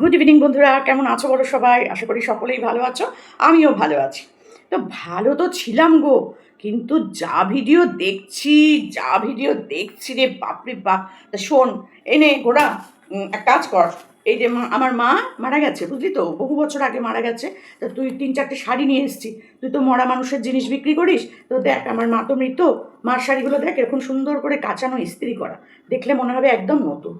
Good evening বন্ধুরা, কেমন আছো বলো সবাই? আশা করি সকলেই ভালো আছো, আমিও ভালো আছি। তো ভালো তো ছিলাম গো, কিন্তু যা ভিডিও দেখছি রে বাপরে বাপ। তা শোন, নে ঘোড়া, এক কাজ কর। এই যে আমার মা মারা গেছে, বুঝলি তো, বহু বছর আগে মারা গেছে। তা তুই 3-4টে শাড়ি নিয়ে এসেছি। তুই তো মরা মানুষের জিনিস বিক্রি করিস, তো দেখ আমার মা তো মৃত। মার শাড়িগুলো দেখ, এরকম সুন্দর করে কাচানো, ইস্ত্রি করা, দেখলে মনে হবে একদম নতুন।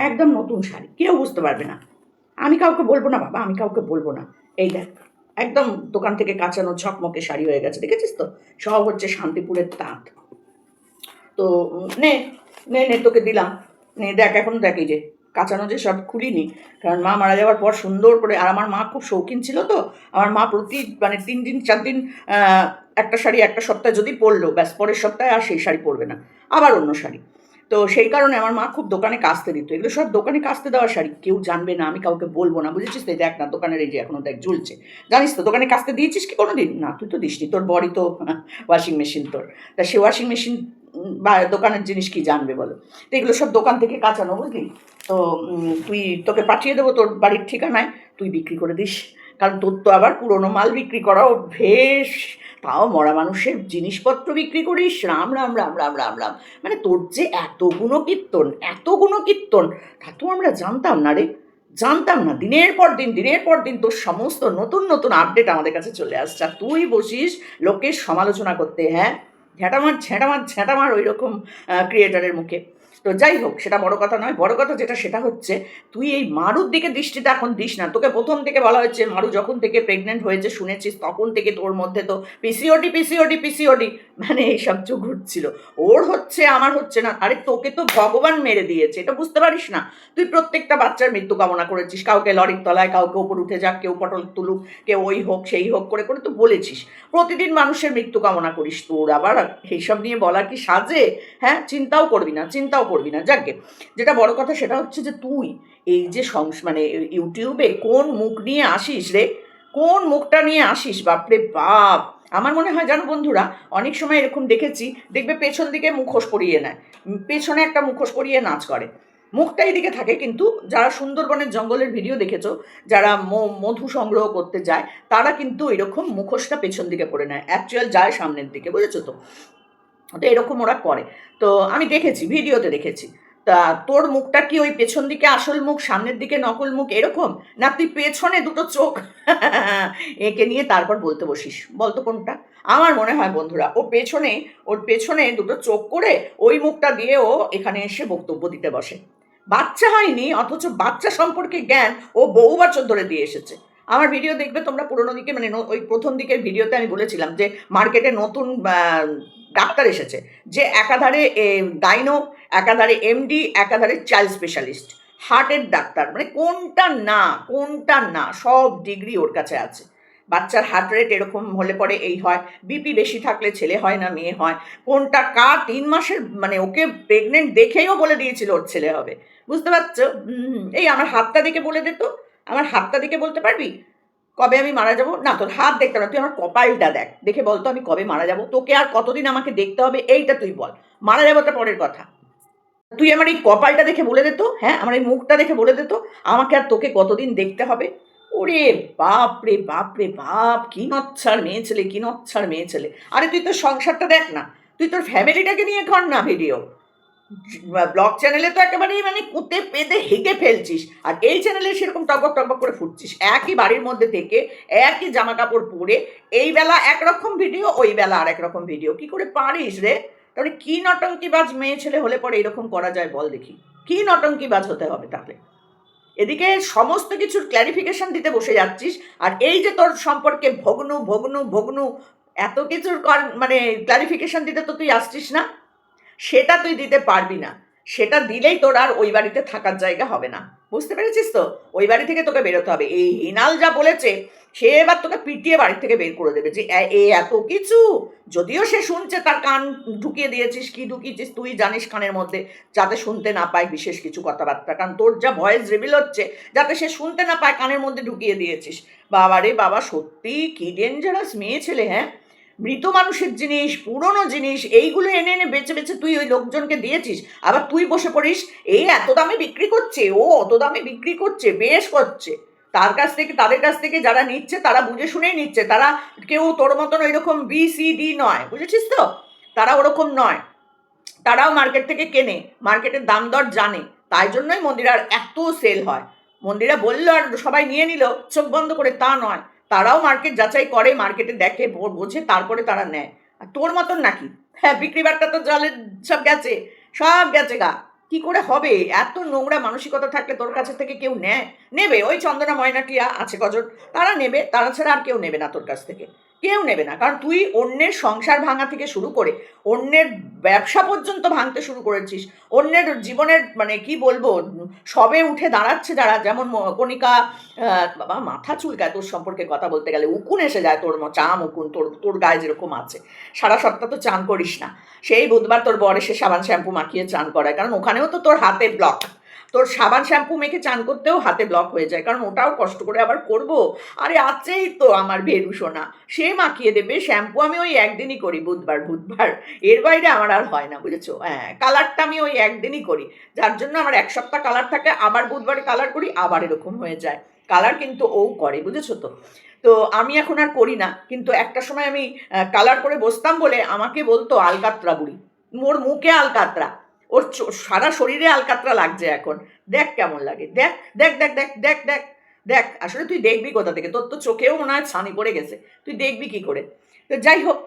একদম নতুন শাড়ি, কেউ বুঝতে পারবে না। আমি কাউকে বলবো না বাবা, আমি কাউকে বলবো না। এই দেখ, একদম দোকান থেকে কাঁচানো ঝকমকে শাড়ি হয়ে গেছে, দেখেছিস তো? সব হচ্ছে শান্তিপুরের তাঁত। তো নে, নে নে তোকে দিলাম। নে দেখ, এখন দেখ, এই যে কাঁচানো, যে সব খুলিনি, কারণ মা মারা যাওয়ার পর সুন্দর করে, আর আমার মা খুব শৌখিন ছিল তো। আমার মা প্রতি মানে 3 দিন 4 দিন একটা শাড়ি একটা সপ্তাহে যদি পরলো, ব্যাস পরের সপ্তাহে আর সেই শাড়ি পরবে না, আবার অন্য শাড়ি। তো সেই কারণে আমার মা খুব দোকানে কাচতে দিত, এগুলো সব দোকানে কাচতে দেওয়া শাড়ি, কেউ জানবে না, আমি কাউকে বলবো না, বুঝেছিস তো? দেখ না, দোকানের এই যে এখনো দেখ ঝুলছে। জানিস তো দোকানে কাচতে দিয়েছিস কি কোনোদিন? না, তুই তো দিসনি, তোর বড়ি তো ওয়াশিং মেশিন তোর। তা সে ওয়াশিং মেশিন বা দোকানের জিনিস কি জানবে বলো? তো এগুলো সব দোকান থেকে কাঁচানো, বুঝলি তো? তোকে পাঠিয়ে দেবো তোর বাড়ির ঠিকানায়, তুই বিক্রি করে দিস। কারণ তোর তো আবার পুরোনো মাল বিক্রি করা অভ্যেস, তাও মরা মানুষের জিনিসপত্র বিক্রি করিস। রাম রাম রাম রাম রাম রাম। মানে তোর যে এত গুণকীর্তন, এত গুণকীর্তন, তা তো আমরা জানতাম না রে, জানতাম না। দিনের পর দিন তোর সমস্ত নতুন নতুন আপডেট আমাদের কাছে চলে আসছে, আর তুই বসিস লোকের সমালোচনা করতে, হ্যাঁ? ঝ্যাঁটামার ঝ্যাঁটামার ঝ্যাঁটামার ওই রকম ক্রিয়েটারের মুখে। তো যাই হোক, সেটা বড় কথা নয়, বড় কথা যেটা সেটা হচ্ছে, তুই এই মারুর দিকে দৃষ্টিটা এখন দিস না। তোকে প্রথম থেকে বলা হচ্ছে, মারু যখন থেকে প্রেগনেন্ট হয়েছে শুনেছিস, তখন থেকে তোর মধ্যে তো পিসিওডি পিসিওডি পিসিওডি মানে এইসব চোখ ঘুরছিল। ওর হচ্ছে, আমার হচ্ছে না। আরে তোকে তো ভগবান মেরে দিয়েছে, এটা বুঝতে পারিস না? তুই প্রত্যেকটা বাচ্চার মৃত্যু কামনা করেছিস, কাউকে লরির তলায়, কাউকে ওপর উঠে যাক, কেউ পটল তুলুক, কেউ ওই হোক সেই হোক করে করে তো বলেছিস। প্রতিদিন মানুষের মৃত্যু কামনা করিস, তোর আবার এইসব নিয়ে বলা কি সাজে? হ্যাঁ, চিন্তাও করবি না, চিন্তাও করবি না। যাকে, যেটা বড় কথা সেটা হচ্ছে যে তুই এই যে মানে ইউটিউবে কোন মুখ নিয়ে আসিস রে, কোন মুখটা নিয়ে আসিস, বাপরে বাপ। আমার মনে হয় জানো বন্ধুরা, অনেক সময় এরকম দেখেছি, দেখবে পেছন দিকে মুখোশ পরিয়ে নেয়, পেছনে একটা মুখোশ পরিয়ে নাচ করে, মুখটা এইদিকে থাকে। কিন্তু যারা সুন্দরবনের জঙ্গলের ভিডিও দেখেছো, যারা মধু সংগ্রহ করতে যায়, তারা কিন্তু এরকম মুখোশটা পেছন দিকে পরে নেয়, অ্যাকচুয়াল যায় সামনের দিকে, বুঝেছো তো? তো এরকম ওরা করে। তো আমি দেখেছি, ভিডিওতে দেখেছি। তা তোর মুখটা কি ওই পেছন দিকে আসল মুখ, সামনের দিকে নকল মুখ, এরকম? না তুই পেছনে দুটো চোখ এঁকে নিয়ে তারপর বলতে বসিস? বলতো কোনটা? আমার মনে হয় বন্ধুরা, ওর পেছনে দুটো চোখ করে ওই মুখটা দিয়ে ও এখানে এসে বক্তব্য দিতে বসে। বাচ্চা হয়নি, অথচ বাচ্চা সম্পর্কে জ্ঞান ও বহু বছর ধরে দিয়ে এসেছে। আমার ভিডিও দেখবে তোমরা, পুরোনো দিকে মানে ওই প্রথম দিকের ভিডিওতে আমি বলেছিলাম যে মার্কেটে নতুন ডাক্তার এসেছে, যে একাধারে গাইনো, একাধারে এমডি, একাধারে চাইল্ড স্পেশালিস্ট, হার্টের ডাক্তার, মানে কোনটা না সব ডিগ্রি ওর কাছে আছে। বাচ্চার হার্ট রেট এরকম হলে পরে এই হয়, বিপি বেশি থাকলে ছেলে হয় না মেয়ে হয়, কোনটা কার 3 মাসের, মানে ওকে প্রেগনেন্ট দেখেইও বলে দিয়েছিল ওর ছেলে হবে। বুঝতে পারছো? এই আমার হাতটা দেখে বলে দে তো, আমার হাতটা দেখে বলতে পারবি কবে আমি মারা যাব? না, তোর হাত দেখতে না, তুই আমার কপালটা দেখ, দেখে বলতো আমি কবে মারা যাব। তোকে আর কতদিন আমাকে দেখতে হবে এইটা তুই বল। মারা যাবোটা পরের কথা, তুই আমার এই কপালটা দেখে বলে দে তো, হ্যাঁ, আমার এই মুখটা দেখে বলে দে তো, আমাকে আর তোকে কতদিন দেখতে হবে? ওরে বাপ রে বাপ রে বাপ, কি নচ্ছার মেয়ে ছেলে, কি নচ্ছার মেয়ে ছেলে। আরে তুই তোর সংসারটা দেখ না, তুই তোর ফ্যামিলিটাকে নিয়ে কর না ভিডিও। ব্লগ চ্যানেলে তো একেবারেই মানে কুঁতে পেতে হেঁটে ফেলছিস, আর এই চ্যানেলে সেরকম টকবক টকবক করে ফুটছিস, একই বাড়ির মধ্যে থেকে, একই জামা কাপড় পরে, এই বেলা একরকম ভিডিও, ওই বেলা আর একরকম ভিডিও, কি করে পারিস রে? তাহলে কি নটঙ্কিবাজ মেয়ে ছেলে হলে পরে এরকম করা যায় বল দেখি? কি নটঙ্কিবাজ হতে হবে তাহলে? এদিকে সমস্ত কিছুর ক্ল্যারিফিকেশন দিতে বসে যাচ্ছিস, আর এই যে তোর সম্পর্কে ভগ্নু ভগ্নু ভগ্নু এত কিছুর মানে ক্ল্যারিফিকেশন দিতে তো তুই আসছিস না, সেটা তুই দিতে পারবি না। সেটা দিলেই তোর আর ওই বাড়িতে থাকার জায়গা হবে না। বুঝতে পেরেছিস তো? ওই বাড়ি থেকে তোকে বেরোতে হবে। এই হিনাল যা বলেছে, সে এবার তোকে পিটিয়ে বাড়ি থেকে বের করে দেবে, যে এত কিছু। যদিও সে শুনছে, তার কান ঢুকিয়ে দিয়েছিস, কি ঢুকিয়েছিস তুই জানিস কানের মধ্যে, যাতে শুনতে না পায় বিশেষ কিছু কথাবার্তা, কারণ তোর যা ভয়েস রিভিল হচ্ছে, যাতে সে শুনতে না পায় কানের মধ্যে ঢুকিয়ে দিয়েছিস। বাবা রে বাবা, সত্যি কি ডেঞ্জারাস মেয়ে ছেলে, হ্যাঁ? মৃত মানুষের জিনিস, পুরনো জিনিস, এইগুলো এনে এনে বেচে বেচে তুই ওই লোকজনকে দিয়েছিস। আবার তুই বসে পড়িস এই এত দামে বিক্রি করছে, ও অত দামে বিক্রি করছে, বেশ করছে। তাদের কাছ থেকে যারা নিচ্ছে তারা বুঝে শুনেই নিচ্ছে। তারা কেউ তোর মতন ওইরকম BCD নয়, বুঝেছিস তো? তারা ওরকম নয়। তারাও মার্কেট থেকে কেনে, মার্কেটের দাম দর জানে। তাই জন্যই মন্দিরার এত সেল হয়। মন্দিরা বললো আর সবাই নিয়ে নিল চোখ বন্ধ করে, তা নয়। তারাও মার্কেট যাচাই করে, মার্কেটে দেখে, বোঝে, তারপরে তারা নেয়। আর তোর মতন নাকি? হ্যাঁ, বিক্রি বাট্টা তো জলে সব গেছে, সব গেছে গা। কি করে হবে? এত নোংরা মানসিকতা থাকলে তোর কাছে থেকে কেউ নেয়? নেবে ওই চন্দনা ময়নাটিয়া আছে কজন, তারা নেবে। তারা ছাড়া আর কেউ নেবে না তোর কাছ থেকে, কেউ নেবে না। কারণ তুই অন্যের সংসার ভাঙা থেকে শুরু করে অন্যের ব্যবসা পর্যন্ত ভাঙতে শুরু করেছিস। অন্যের জীবনের মানে কি বলবো, সবে উঠে দাঁড়াচ্ছে যারা, যেমন কণিকা, বাবা মাথা চুলকায় তোর সম্পর্কে কথা বলতে গেলে, উকুন এসে যায় তোর, চাম উকুন তোর, তোর গায়ে যেরকম আছে। সারা সপ্তাহ তো চান করিস না, সেই বুধবার তোর বর এসে সাবান শ্যাম্পু মাখিয়ে চান করায়, কারণ ওখানেও তো তোর হাতে ব্লক। তোর সাবান শ্যাম্পু মেখে চান করতেও হাতে ব্লক হয়ে যায়, কারণ ওটাও কষ্ট করে আবার করব। আরে আছেই তো আমার ভেরু সোনা, সে মাখিয়ে দেবে। শ্যাম্পু আমি ওই একদিনই করি, বুধবার বুধবার, এর বাইরে আমার আর হয় না, বুঝেছো? হ্যাঁ, কালারটা আমি ওই একদিনই করি, যার জন্য আমার এক সপ্তাহ কালার থাকে, আবার বুধবারে কালার করি, আবার এরকম হয়ে যায়। কালার কিন্তু ও করে, বুঝেছো তো? তো আমি এখন আর করি না, কিন্তু একটা সময় আমি কালার করে বসতাম বলে আমাকে বলতো আলকাতরা বুড়ি। মোর মুখে আলকাতরা, ওর সারা শরীরে আলকাতরা লাগছে এখন। দেখ কেমন লাগে, দেখ দেখ দেখ দেখ দেখ দেখ দেখ। আসলে তুই দেখবি কোথা থেকে? তোর তো চোখেও মনে হয় ছানি পড়ে গেছে, তুই দেখবি কি করে? তো যাই হোক,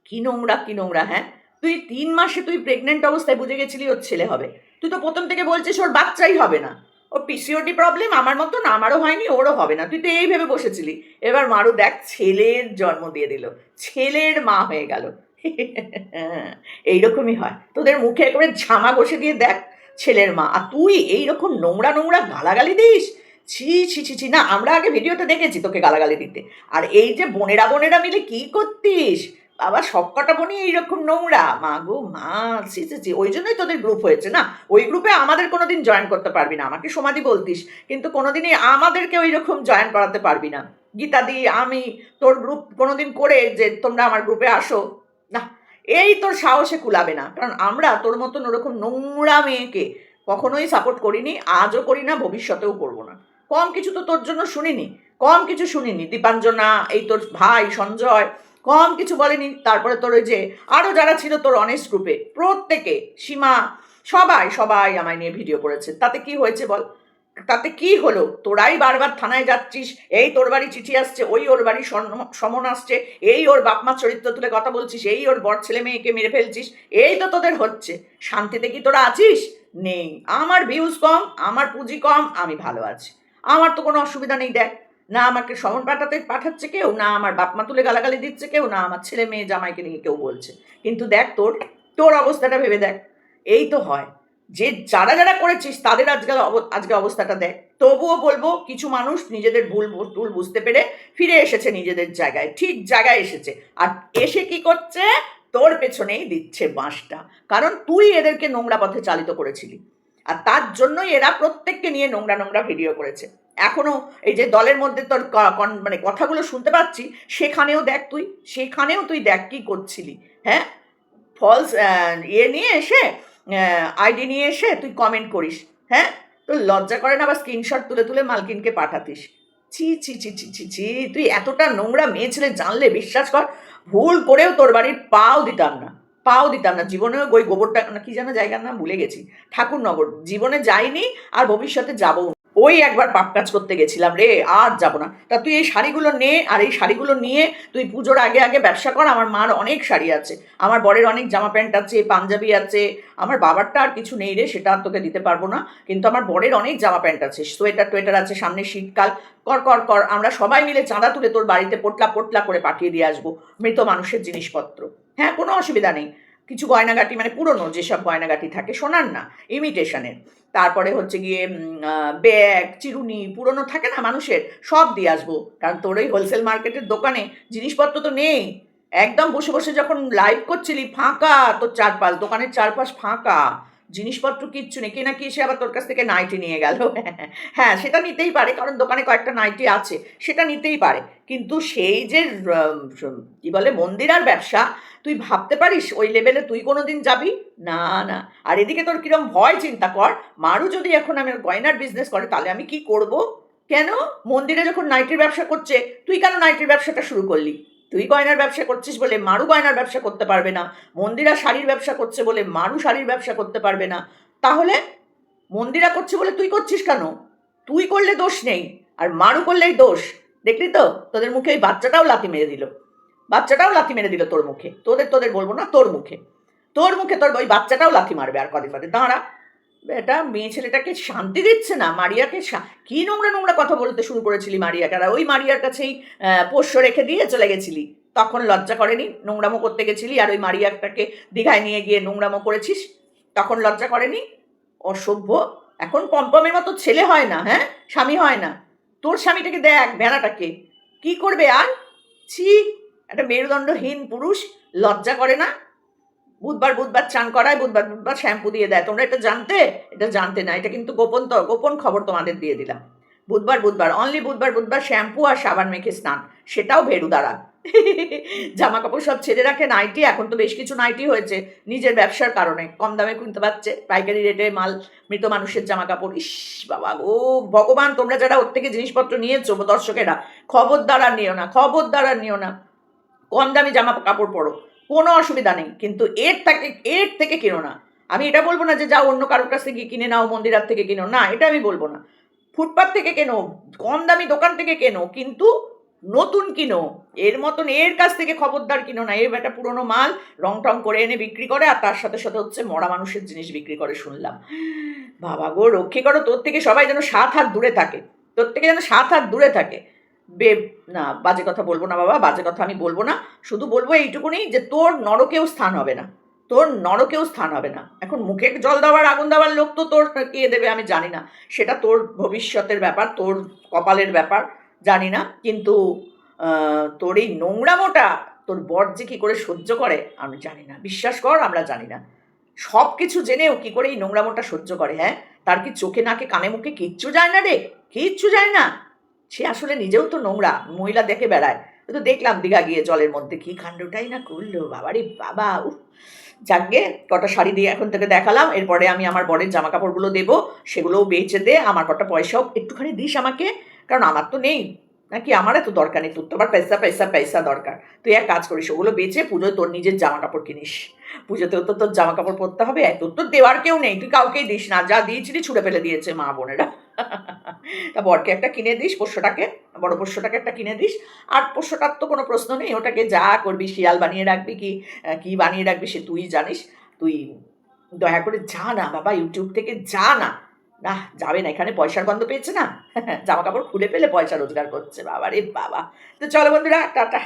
কি নোংরা কি নোংরা। হ্যাঁ, তুই 3 মাসে তুই প্রেগনেন্ট অবস্থায় বুঝে গেছিলি ওর ছেলে হবে। তুই তো প্রথম থেকে বলছিস ওর বাচ্চাই হবে না, ওর PCOD প্রবলেম, আমার মতন, আমারও হয়নি, ওরও হবে না। তুই তো এই ভেবে বসেছিলি। এবার মারু দেখ ছেলের জন্ম দিয়ে দিল, ছেলের মা হয়ে গেল। এইরকমই হয়, তোদের মুখে করে ঝামা বসে দিয়ে দেখ ছেলের মা, আর তুই এইরকম নোংরা নোংরা গালাগালি দিস। ছি ছি ছি ছি, না আমরা আগে ভিডিওতে দেখেছি তোকে গালাগালি দিতে। আর এই যে বোনেরা বোনেরা মিলে কি করতিস, বাবা সবকটা বোনই এইরকম নোংরা, মা গো মা, ছি ছি ছি। ওই জন্যই তোদের গ্রুপ হয়েছে না। ওই গ্রুপে আমাদের কোনোদিন জয়েন করতে পারবি না, আমাকে সমাধি বলতিস, কিন্তু কোনোদিনই আমাদেরকে ওই রকম জয়েন করাতে পারবি না। গীতাদি, আমি তোর গ্রুপ কোনোদিন করে যে তোমরা আমার গ্রুপে আসো, না, এই তোর সাহসে কুলাবে না। কারণ আমরা তোর মতন ওরকম নোংরা মেয়েকে কখনোই সাপোর্ট করিনি, আজও করি না, ভবিষ্যতেও করবো না। কম কিছু তো তোর জন্য শুনিনি, কম কিছু শুনিনি। দীপাঞ্জনা, এই তোর ভাই সঞ্জয়, কম কিছু বলেনি। তারপরে তোর ওই যে আরও যারা ছিল তোর অনেস্ট গ্রুপে, প্রত্যেকে, সীমা, সবাই সবাই আমায় নিয়ে ভিডিও করেছে। তাতে কি হয়েছে বল? তাতে কি হলো? তোরাই বারবার থানায় যাচ্ছিস, এই তোর বাড়ি চিঠি আসছে, ওই ওর বাড়ি সমন আসছে, এই ওর বাপমার চরিত্র তুলে কথা বলছিস, এই ওর বর ছেলে মেয়েকে মেরে ফেলছিস, এই তো তোদের হচ্ছে। শান্তিতে কি তোরা আছিস? নেই। আমার ভিউজ কম, আমার পুঁজি কম, আমি ভালো আছি, আমার তো কোনো অসুবিধা নেই। দেখ, না আমাকে সমন পাঠাচ্ছে কেউ, না আমার বাপমা তুলে গালাগালি দিচ্ছে কেউ, না আমার ছেলে মেয়ে জামাইকে নিয়ে কেউ বলছে। কিন্তু দেখ তোর তোর অবস্থাটা ভেবে দেখ। এই তো হয় যে যারা যারা করেছিস তাদের আজকে অবস্থাটা দেখ। তবুও বলবো কিছু মানুষ নিজেদের ভুল বুঝতে পেরে ফিরে এসেছে নিজেদের জায়গায়, ঠিক জায়গায় এসেছে। আর এসে কি করছে? তোর পেছনেই দিচ্ছে বাঁশটা, কারণ তুই এদেরকে নোংরা পথে চালিত করেছিলি। আর তার জন্যই এরা প্রত্যেককে নিয়ে নোংরা নোংরা ভিডিও করেছে। এখনো এই যে দলের মধ্যে তোর মানে কথাগুলো শুনতে পাচ্ছি, সেখানেও তুই দেখ কি করছিলি। হ্যাঁ, ফলস নিয়ে এসে, আইডি নিয়ে এসে তুই কমেন্ট করিস। হ্যাঁ, তোর লজ্জা করে না? আবার স্ক্রিনশট তুলে তুলে মালকিনকে পাঠাতিস। ছি ছি ছি ছি ছি ছি, তুই এতটা নোংরা মেয়ে ছেলে জানলে বিশ্বাস কর, ভুল করেও তোর বাড়ির পাও দিতাম না, পাও দিতাম না জীবনেও। ওই গোবরটা না কি যেন জায়গার নাম ভুলে গেছি, ঠাকুরনগর, জীবনে যাইনি, আর ভবিষ্যতে যাবো। ওই একবার পাপ কাজ করতে গেছিলাম রে, আর যাবো না। তা তুই এই শাড়িগুলো নে, আর এই শাড়িগুলো নিয়ে তুই পুজোর আগে আগে ব্যবসা কর। আমার মার অনেক শাড়ি আছে, আমার বরের অনেক জামা প্যান্ট আছে, পাঞ্জাবি আছে। আমার বাবারটা আর কিছু নেই রে, সেটা আর তোকে দিতে পারবো না, কিন্তু আমার বরের অনেক জামা প্যান্ট আছে, সোয়েটার টোয়েটার আছে, সামনে শীতকাল। কর কর কর, আমরা সবাই মিলে চাঁদা তুলে তোর বাড়িতে পোটলা পোটলা করে পাঠিয়ে দিয়ে আসবো মৃত মানুষের জিনিসপত্র। হ্যাঁ, কোনো অসুবিধা নেই। কিছু গয়নাগাটি, মানে পুরনো যেসব গয়নাগাটি থাকে, সোনার না, ইমিটেশনের। তারপরে হচ্ছে গিয়ে ব্যাগ, চিরুনি, পুরনো থাকে না মানুষের, সব দিয়ে আসবো। কারণ তোর ওই হোলসেল মার্কেটের দোকানে জিনিসপত্র তো নেই। একদম বসে বসে যখন লাইভ করছিলি, ফাঁকা তোর চারপাশ, দোকানের চারপাশ ফাঁকা, জিনিসপত্র কিচ্ছু নেই, কে না কি এসে আবার তোর কাছ থেকে নাইটি নিয়ে গেল। হ্যাঁ, সেটা নিতেই পারে, কারণ দোকানে কয়েকটা নাইটি আছে, সেটা নিতেই পারে। কিন্তু সেই যে কি বলে মন্দিরার ব্যবসা, তুই ভাবতে পারিস ওই লেভেলে তুই কোনোদিন যাবি? না, না। আর এদিকে তোর কিরম ভয় চিন্তা কর, মারু যদি এখন আমার গয়নার বিজনেস করে তাহলে আমি কি করব? কেন? মন্দিরে যখন নাইটির ব্যবসা করছে, তুই কেন নাইটির ব্যবসাটা শুরু করলি? তুই গয়নার ব্যবসা করছিস বলে মারু গয়নার ব্যবসা করতে পারবে না, মন্দিরা শাড়ির ব্যবসা করছে বলে মারু শাড়ির ব্যবসা করতে পারবে না। তাহলে মন্দিরা করছে বলে তুই করছিস কেন? তুই করলে দোষ নেই, আর মারু করলেই দোষ। দেখলি তো, তোদের মুখে ওই বাচ্চাটাও লাথি মেরে দিল, বাচ্চাটাও লাথি মেরে দিল তোর মুখে। তোদের তোদের বলবো না, তোর মুখে, তোর মুখে তোর ওই বাচ্চাটাও লাথি মারবে আর কদিন বাদে। দাঁড়া, এটা মেয়ে ছেলেটাকে শান্তি দিচ্ছে না, মারিয়াকে কি নোংরা নোংরা কথা বলতে শুরু করেছিলি মারিয়াকে, আর ওই মারিয়ার কাছেই পোষ্য রেখে দিয়ে চলে গেছিলি, তখন লজ্জা করেনি? নোংরামো করতে গেছিলি আর ওই মারিয়াটাকে দীঘায় নিয়ে গিয়ে নোংরামো করেছিস, তখন লজ্জা করেনি? অসভ্য! এখন পম্পমের মতো ছেলে হয় না, হ্যাঁ, স্বামী হয় না। তোর স্বামীটাকে দেখ, ভেড়াটাকে কি করবে আর? ছি, একটা মেরুদণ্ডহীন পুরুষ, লজ্জা করে না? বুধবার বুধবার চান করায়, বুধবার বুধবার শ্যাম্পু দিয়ে দেয়। তোমরা এটা জানতে? এটা জানতে না, এটা কিন্তু গোপন খবর তোমাদের দিয়ে দিলাম। বুধবার বুধবার, অনলি বুধবার বুধবার শ্যাম্পু আর সাবান মেখে স্নান, সেটাও ভেড়ু দ্বারা। জামা কাপড় সব ছেড়ে রাখে, নাইটি, এখন তো বেশ কিছু নাইটি হয়েছে নিজের ব্যবসার কারণে, কম দামে কিনতে পারছে, পাইকারি রেটে মাল, মৃত মানুষের জামা কাপড়। ইস বাবা ও ভগবান, তোমরা যারা ওর থেকে জিনিসপত্র নিয়েছো দর্শকেরা, খবরদার আর নিও না, খবরদার আর নিও না। কম দামি জামা কাপড় পরো, কোনো অসুবিধা নেই, কিন্তু এর থেকে কিনো না। আমি এটা বলবো না যে যাও অন্য কারোর কাছ থেকে কিনে নাও, মন্দিরার থেকে কিনো না, এটা আমি বলবো না। ফুটপাথ থেকে কেনো, কম দামি দোকান থেকে কেনো, কিন্তু নতুন কিনো। এর মতন এর কাছ থেকে খবরদার কিনো না। এর একটা পুরোনো মাল রং টং করে এনে বিক্রি করে, আর তার সাথে সাথে হচ্ছে মরা মানুষের জিনিস বিক্রি করে শুনলাম। বাবা গো, রক্ষে করো, তোর থেকে সবাই যেন 7 হাত দূরে থাকে, তোর থেকে যেন 7 হাত দূরে থাকে। বে না, বাজে কথা বলবো না বাবা, বাজে কথা আমি বলবো না। শুধু বলবো এইটুকুনি যে তোর নরকেও স্থান হবে না, তোর নরকেও স্থান হবে না। এখন মুখে জল দেওয়ার আগুন দেওয়ার লোক তো তোর কে দেবে আমি জানি না, সেটা তোর ভবিষ্যতের ব্যাপার, তোর কপালের ব্যাপার, জানি না। কিন্তু তোর এই নোংরামোটা তোর বর যে কী করে সহ্য করে আমি জানি না, বিশ্বাস কর, আমরা জানি না। সব কিছু জেনেও কী করে এই নোংরামোটা সহ্য করে? হ্যাঁ, তার কি চোখে নাকে কানে মুখে কিচ্ছু যায় না রে? কিচ্ছু যায় না? সে আসলে নিজেও তো নোংরা, মহিলা দেখে বেড়ায়। তো দেখলাম দীঘা গিয়ে জলের মধ্যে কি কাণ্ডটাই না করলো, বাবারে বাবা! উফ! যাকগে, কটা শাড়ি দিয়ে এখন থেকে দেখালাম, এরপরে আমি আমার বরের জামা কাপড়গুলো দেবো, সেগুলোও বেচে দে, আমার কটা পয়সাও একটুখানি দিস আমাকে, কারণ আমার তো নেই, নাকি আমার এত দরকার নেই, তোর তো আবার পয়সা পয়সা পয়সা দরকার। তুই এক কাজ করিস, ওগুলো বেচে পুজোয় তোর নিজের জামা কাপড় কিনিস। পুজোতেও তো তোর জামা কাপড় পরতে হবে, তোর তো দেওয়ার কেউ নেই, তুই কাউকেই দিস না, যা দিয়েছিলি ছুঁড়ে ফেলে দিয়েছে মা বোনেরা। তা বরকে একটা কিনে দিস, পোষ্যটাকে, বড় পোষ্যটাকে একটা কিনে দিস। আর পোষ্যটার তো কোনো প্রশ্ন নেই, ওটাকে যা করবি, শিয়াল বানিয়ে রাখবি কি কি বানিয়ে রাখবি সে তুই জানিস। তুই দয়া করে যা না বাবা, ইউটিউব থেকে যা না। না, যাবে না, এখানে পয়সার গন্ধ পেয়েছে না, জামা কাপড় খুলে ফেলে পয়সা রোজগার করছে, বাবা রে বাবা। তো চলো বন্ধুরা, টাটা।